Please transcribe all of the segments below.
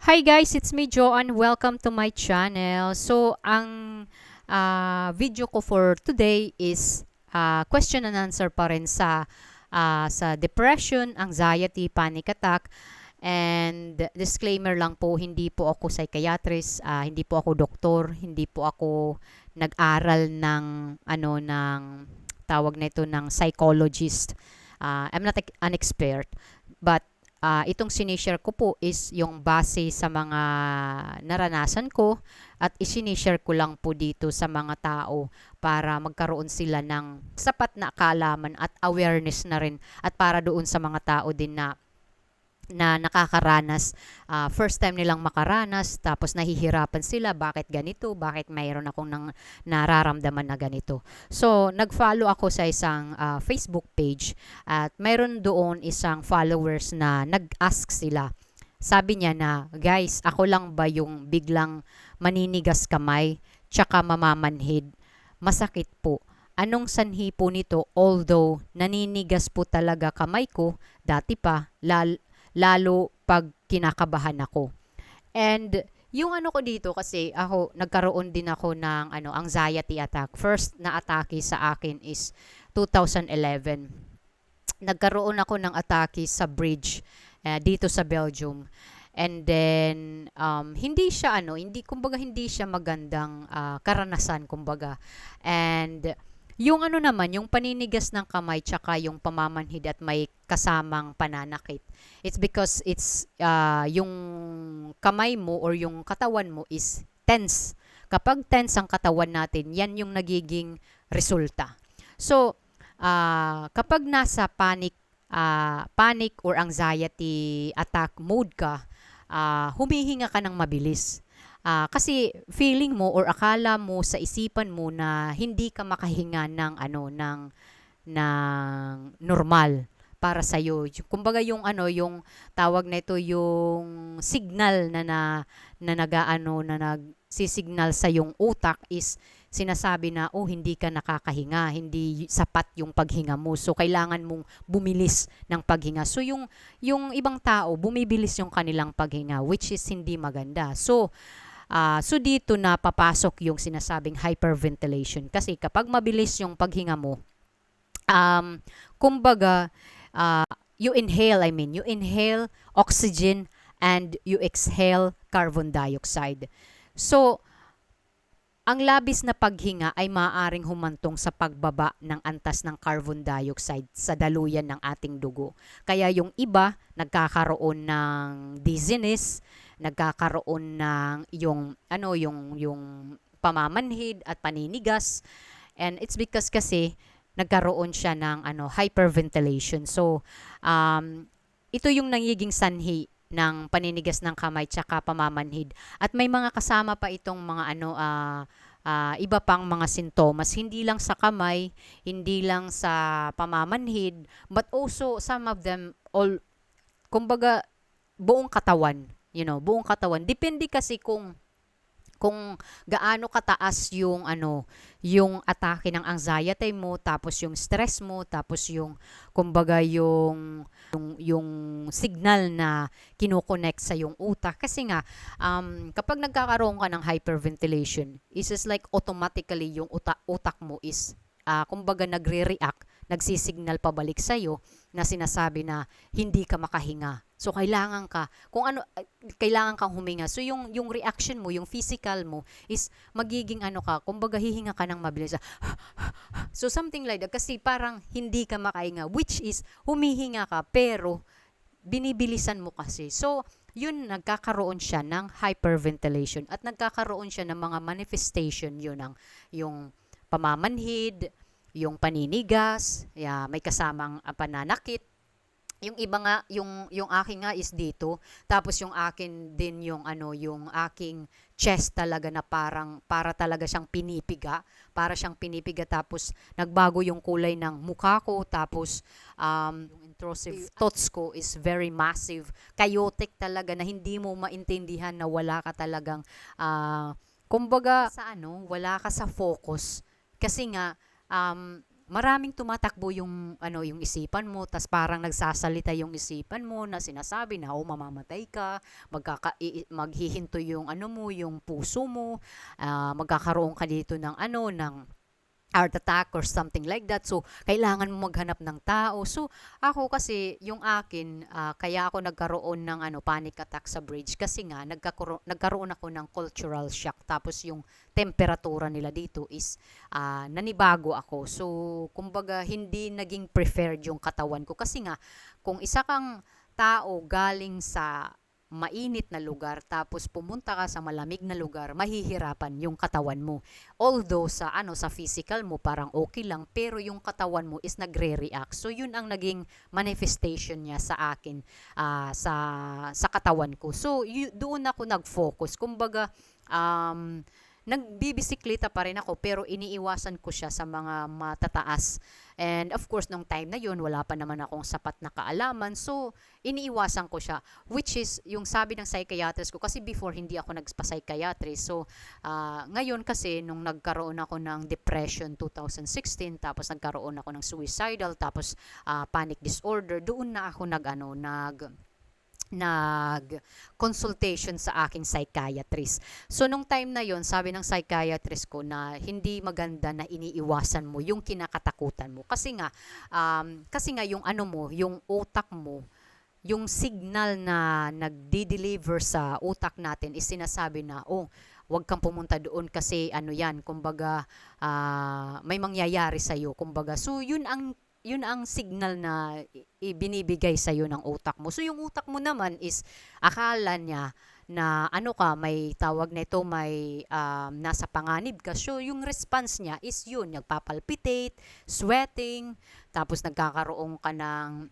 Hi guys, it's me Joanne. Welcome to my channel. So, ang video ko for today is question and answer pa rin sa depression, anxiety, panic attack. And disclaimer lang po, hindi po ako psychiatrist, hindi po ako doktor, hindi po ako nag-aral ng ng tawag na ito ng psychologist. I'm not an expert, but itong sinishare ko po is yung base sa mga naranasan ko at isinishare ko lang po dito sa mga tao para magkaroon sila ng sapat na kaalaman at awareness na rin at para doon sa mga tao din na nakakaranas, first time nilang makaranas, tapos nahihirapan sila, bakit ganito, bakit mayroon akong nararamdaman na ganito. So, nag-follow ako sa isang Facebook page at mayroon doon isang followers na nag-ask sila. Sabi niya na, guys, ako lang ba yung biglang maninigas kamay, tsaka mamamanhid? Masakit po. Anong sanhi po nito? Although naninigas po talaga kamay ko, dati pa, lalo pag kinakabahan ako. And yung ko dito kasi ako nagkaroon din ako ng anxiety attack. First na atake sa akin is 2011. Nagkaroon ako ng atake sa bridge dito sa Belgium. And then hindi siya hindi kumbaga hindi siya magandang karanasan kumbaga. And yung naman, yung paninigas ng kamay tsaka yung pamamanhid at may kasamang pananakit. It's because yung kamay mo or yung katawan mo is tense. Kapag tense ang katawan natin, yan yung nagiging resulta. So, kapag nasa panic or anxiety attack mode ka, humihinga ka ng mabilis. Kasi feeling mo or akala mo sa isipan mo na hindi ka makahinga ng normal para sa iyo. Kumbaga yung yung tawag na ito yung signal na nagsisignal sa yung utak is sinasabi na hindi ka nakakahinga, hindi sapat yung paghinga mo. So kailangan mong bumilis ng paghinga. So yung ibang tao bumibilis yung kanilang paghinga, which is hindi maganda. So dito na papasok yung sinasabing hyperventilation. Kasi kapag mabilis yung paghinga mo, kumbaga, you inhale oxygen and you exhale carbon dioxide. So, ang labis na paghinga ay maaaring humantong sa pagbaba ng antas ng carbon dioxide sa daluyan ng ating dugo. Kaya yung iba nagkakaroon ng dizziness, nagkakaroon ng yung pamamanhid at paninigas, and it's because kasi nagkaroon siya ng hyperventilation. So ito yung nangiging sanhi ng paninigas ng kamay tsaka pamamanhid. At may mga kasama pa itong mga iba pang mga sintomas, hindi lang sa kamay, hindi lang sa pamamanhid, but also some of them all, kumbaga buong katawan, buong katawan. Depende kasi kung gaano kataas yung atake ng anxiety mo, tapos yung stress mo, tapos yung kumbaga yung signal na kinoconnect sa yung utak. Kasi nga kapag nagkakaroon ka ng hyperventilation, is just like automatically yung utak mo is kumbaga nagre-react, nagsisignal pabalik sa iyo na sinasabi na hindi ka makahinga. So kailangan kailangan kang huminga. So yung reaction mo, yung physical mo is magiging kumbaga hihinga ka ng mabilis. So something like that, kasi parang hindi ka makahinga, which is humihinga ka pero binibilisan mo kasi. So yun, nagkakaroon siya ng hyperventilation at nagkakaroon siya ng mga manifestation, yung pamamanhid, yung paninigas, may kasamang pananakit. Yung iba nga, yung akin nga is dito, tapos yung akin din yung aking chest talaga na para talaga siyang pinipiga, tapos nagbago yung kulay ng mukha ko, tapos yung intrusive thoughts ko is very massive, chaotic talaga na hindi mo maintindihan, na wala ka talagang kumbaga sa wala ka sa focus. Kasi nga maraming tumatakbo yung yung isipan mo, tas parang nagsasalita yung isipan mo na sinasabi na mamamatay ka, maghihinto yung mo, yung puso mo, magkakaroon ka dito ng ng heart attack or something like that. So, kailangan mo maghanap ng tao. So, ako kasi, yung akin, kaya ako nagkaroon ng panic attack sa bridge kasi nga, nagkaroon ako ng cultural shock. Tapos, yung temperatura nila dito is nanibago ako. So, kumbaga, hindi naging preferred yung katawan ko. Kasi nga, kung isa kang tao galing sa mainit na lugar tapos pumunta ka sa malamig na lugar, mahihirapan yung katawan mo. Although sa sa physical mo parang okay lang, pero yung katawan mo is nagre-react. So yun ang naging manifestation niya sa akin, sa katawan ko. So doon ako nag-focus. Kumbaga nagbibisikleta pa rin ako pero iniiwasan ko siya sa mga matataas. And of course, nung time na yun, wala pa naman akong sapat na kaalaman. So, iniiwasan ko siya. Which is, yung sabi ng psychiatrist ko, kasi before hindi ako nagpa-psychiatrist. So, ngayon kasi, nung nagkaroon ako ng depression 2016, tapos nagkaroon ako ng suicidal, tapos panic disorder, doon na ako nag consultation sa aking psychiatrist. So nung time na yon, sabi ng psychiatrist ko na hindi maganda na iniiwasan mo yung kinakatakutan mo kasi nga yung mo, yung utak mo, yung signal na nagdi-deliver sa utak natin is sinasabi na wag kang pumunta doon kasi yan, kumbaga may mangyayari sa iyo, kumbaga. So yun ang signal na ibinibigay sa iyo ng utak mo. So yung utak mo naman is akala niya na may tawag nito, may nasa panganib ka. So yung response niya is yun, nagpapalpitate, sweating, tapos nagkakaroon ka ng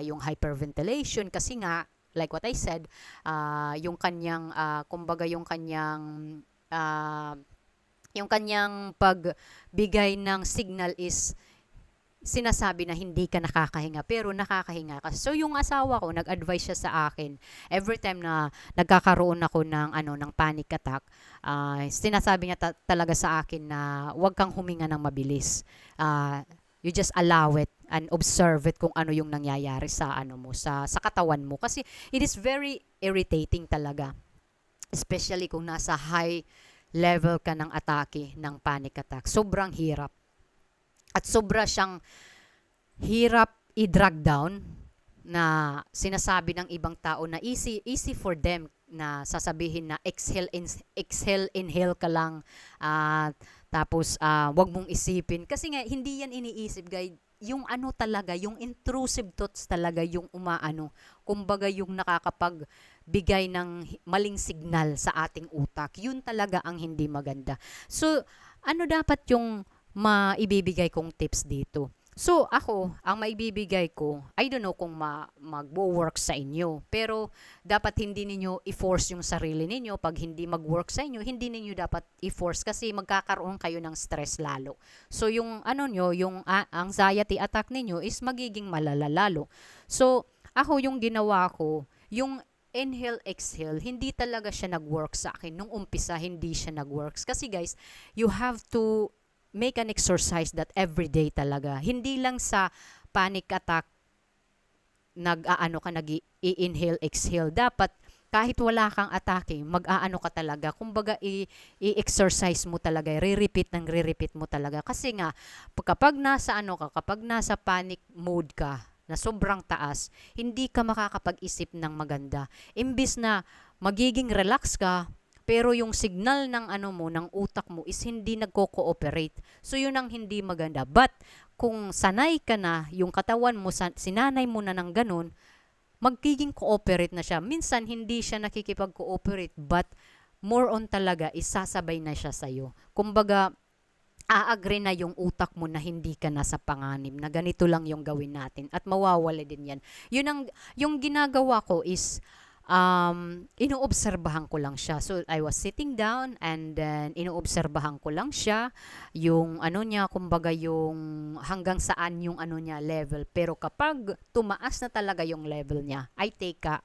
yung hyperventilation kasi nga like what I said, yung kanyang kumbaga yung kanyang pagbigay ng signal is sinasabi na hindi ka nakakahinga pero nakakahinga ka. So yung asawa ko nag-advise siya sa akin every time na nagkakaroon ako ng panic attack, sinasabi niya talaga sa akin na huwag kang huminga ng mabilis. You just allow it and observe it kung ano yung nangyayari sa mo, sa katawan mo kasi it is very irritating talaga. Especially kung nasa high level ka ng atake ng panic attack. Sobrang hirap. At sobra siyang hirap i-drag down na sinasabi ng ibang tao na easy for them na sasabihin na exhale, inhale ka lang, tapos wag mong isipin. Kasi nga, hindi yan iniisip, guys. Yung talaga, yung intrusive thoughts talaga yung kumbaga yung nakakapagbigay ng maling signal sa ating utak. Yun talaga ang hindi maganda. So, dapat yung maibibigay kong tips dito? So, ako, ang maibibigay ko, I don't know kung mag-work sa inyo, pero dapat hindi ninyo i-force yung sarili ninyo. Pag hindi mag-work sa inyo, hindi ninyo dapat i-force kasi magkakaroon kayo ng stress lalo. So, yung yung anxiety attack ninyo is magiging malala lalo. So, ako yung ginawa ko, yung inhale, exhale, hindi talaga siya nag-work sa akin. Nung umpisa, hindi siya nag-works. Kasi guys, you have to make an exercise that every day talaga. Hindi lang sa panic attack nag-i-inhale, exhale. Dapat kahit wala kang atake, ka talaga. Kumbaga, i-exercise mo talaga. Re-repeat mo talaga. Kasi nga, kapag nasa panic mode ka, na sobrang taas, hindi ka makakapag-isip ng maganda. Imbis na magiging relax ka, pero yung signal ng ng utak mo is hindi nagko-cooperate. So yun ang hindi maganda. But kung sanay ka na, yung katawan mo sinanay mo na ng ganun, magiging cooperate na siya. Minsan hindi siya nakikipag-cooperate, but more on talaga isasabay na siya sa iyo. Kumbaga a-agree na yung utak mo na hindi ka nasa panganib, na ganito lang yung gawin natin at mawawala din yan. Yung ginagawa ko is inoobserbahan ko lang siya. So, I was sitting down and then inoobserbahan ko lang siya, yung ano niya, kumbaga yung hanggang saan yung ano niya, level. Pero kapag tumaas na talaga yung level niya, I take a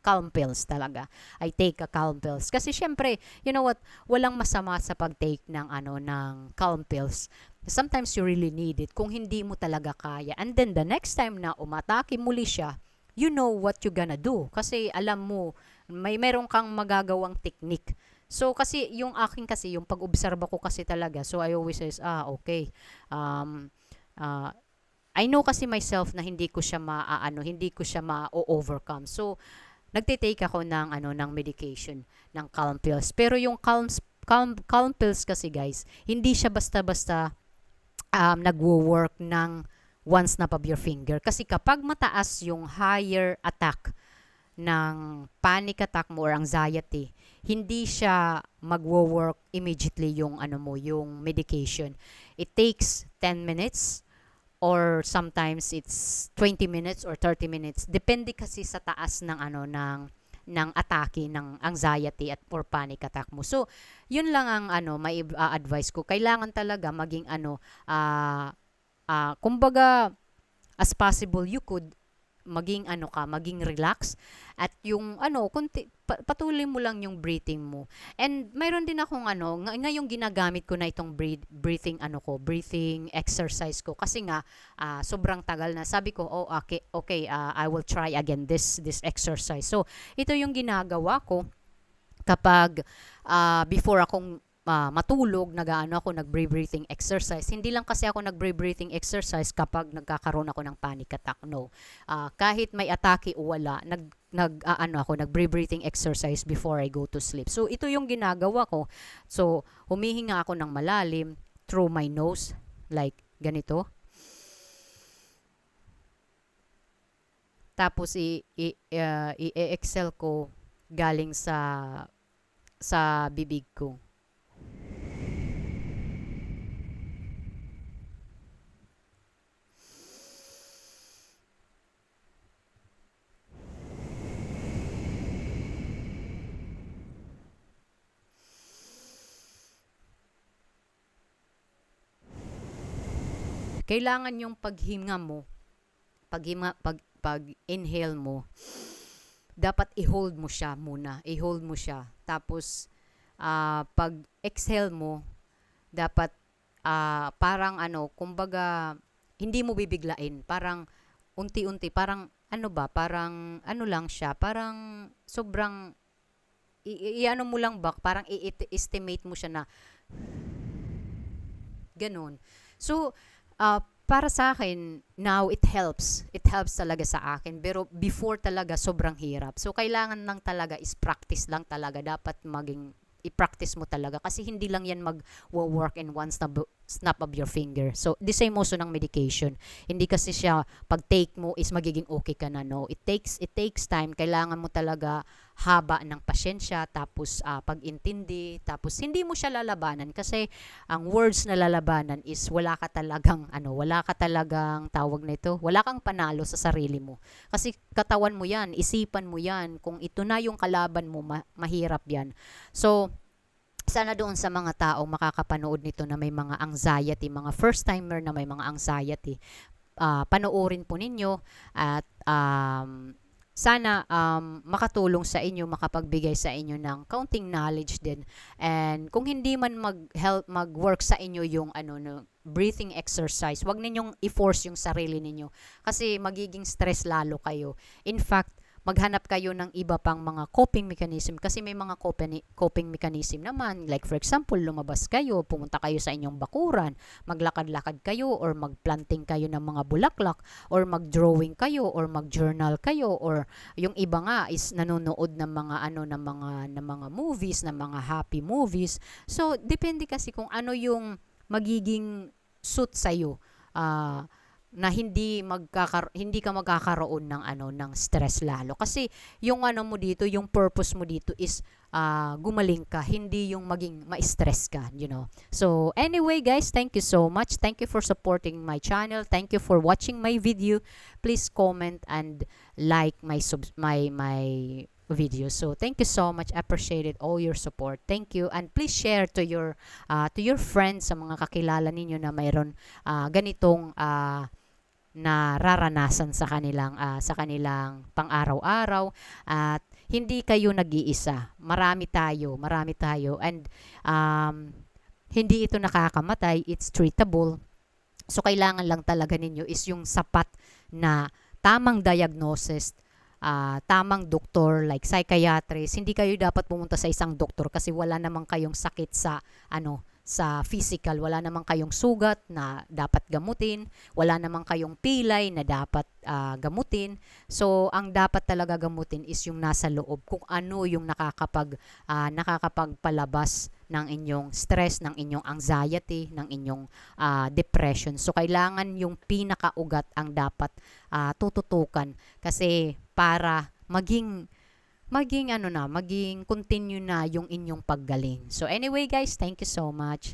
calm pills talaga. I take a calm pills. Kasi syempre, you know what, walang masama sa pag-take ng ano, ng calm pills. Sometimes you really need it kung hindi mo talaga kaya. And then the next time na umatake muli siya, you know what you gonna do. Kasi alam mo, meron kang magagawang technique. So, kasi yung akin kasi, yung pag-obserba ko kasi talaga, so I always says, okay. Um, uh, I know kasi myself na hindi ko siya hindi ko siya ma-overcome. So, nagte-take ako ng ano ng medication, ng calm pills. Pero yung calm pills kasi guys, hindi siya basta-basta nagwo-work ng one snap of your finger. Kasi kapag mataas yung higher attack ng panic attack mo or anxiety, hindi siya magwo-work immediately yung ano mo, yung medication. It takes 10 minutes or sometimes it's 20 minutes or 30 minutes. Depende kasi sa taas ng ano ng atake ng anxiety at or panic attack mo. So, yun lang ang ano may advice ko. Kailangan talaga maging ano kumbaga as possible you could maging ano ka, maging relax at yung ano, patuloy mo lang yung breathing mo. And mayroon din akong ano, ngayong ginagamit ko na itong breathing ano ko, breathing exercise ko kasi nga sobrang tagal na. Sabi ko, oh okay, I will try again this exercise. So, ito yung ginagawa ko kapag before akong matulog, ako nag-breathing exercise. Hindi lang kasi ako nag-breathing exercise kapag nagkakaroon ako ng panic attack. No. Kahit may atake o wala, nag-breathing exercise before I go to sleep. So, ito yung ginagawa ko. So, humihinga ako ng malalim through my nose, like ganito. Tapos, i-exhale ko galing sa bibig ko. Kailangan yung paghinga mo, pag inhale mo, dapat i-hold mo siya muna. I-hold mo siya. Tapos, pag exhale mo, dapat parang ano, kumbaga, hindi mo bibiglain. Parang unti-unti, parang ano ba, parang ano lang siya, parang sobrang, i-ano mo lang ba, parang i-estimate mo siya na ganun. So, para sa akin, now it helps. It helps talaga sa akin. Pero before talaga, sobrang hirap. So, kailangan lang talaga is practice lang talaga. Dapat maging i-practice mo talaga kasi hindi lang yan mag-work in one snap of your finger. So, the same also ng medication. Hindi kasi siya pag-take mo is magiging okay ka na. No, it takes time. Kailangan mo talaga haba ng pasyensya, tapos pag-intindi, tapos hindi mo siya lalabanan kasi ang words na lalabanan is wala ka talagang tawag nito, wala kang panalo sa sarili mo. Kasi katawan mo yan, isipan mo yan, kung ito na yung kalaban mo, mahirap yan. So, sana doon sa mga tao makakapanood nito na may mga anxiety, mga first timer na may mga anxiety, panoorin po ninyo at sana makatulong sa inyo, makapagbigay sa inyo ng counting knowledge din. And kung hindi man mag-work sa inyo yung no, breathing exercise, wag ninyong i-force yung sarili ninyo kasi magiging stress lalo kayo. In fact, maghanap kayo ng iba pang mga coping mechanism kasi may mga coping mechanism naman, like for example, lumabas kayo, pumunta kayo sa inyong bakuran, maglakad-lakad kayo or magplanting kayo ng mga bulaklak or mag-drawing kayo or mag-journal kayo or yung iba nga is nanonood ng mga ng mga movies, ng mga happy movies. So depende kasi kung ano yung magiging suit sa iyo. Na hindi ka magkakaroon ng ng stress lalo kasi yung mo dito, yung purpose mo dito is gumaling ka, hindi yung maging ma-stress ka, you know. So anyway guys, thank you so much, thank you for supporting my channel, thank you for watching my video. Please comment and like my videos. So thank you so much. Appreciated all your support. Thank you, and please share to your friends, sa mga kakilala ninyo na mayroon ganitong nararanasan sa kanilang pang-araw-araw, at hindi kayo nag-iisa. Marami tayo, and hindi ito nakakamatay, it's treatable. So kailangan lang talaga ninyo is yung sapat na tamang diagnosis, tamang doktor like psychiatrist. Hindi kayo dapat pumunta sa isang doktor kasi wala namang kayong sakit sa physical, wala namang kayong sugat na dapat gamutin, wala namang kayong pilay na dapat gamutin. So ang dapat talaga gamutin is yung nasa loob, kung ano yung nakakapagpalabas ng inyong stress, ng inyong anxiety, ng inyong depression. So kailangan yung pinakaugat ang dapat tututukan, kasi para maging continue na yung inyong paggaling. So anyway guys, thank you so much.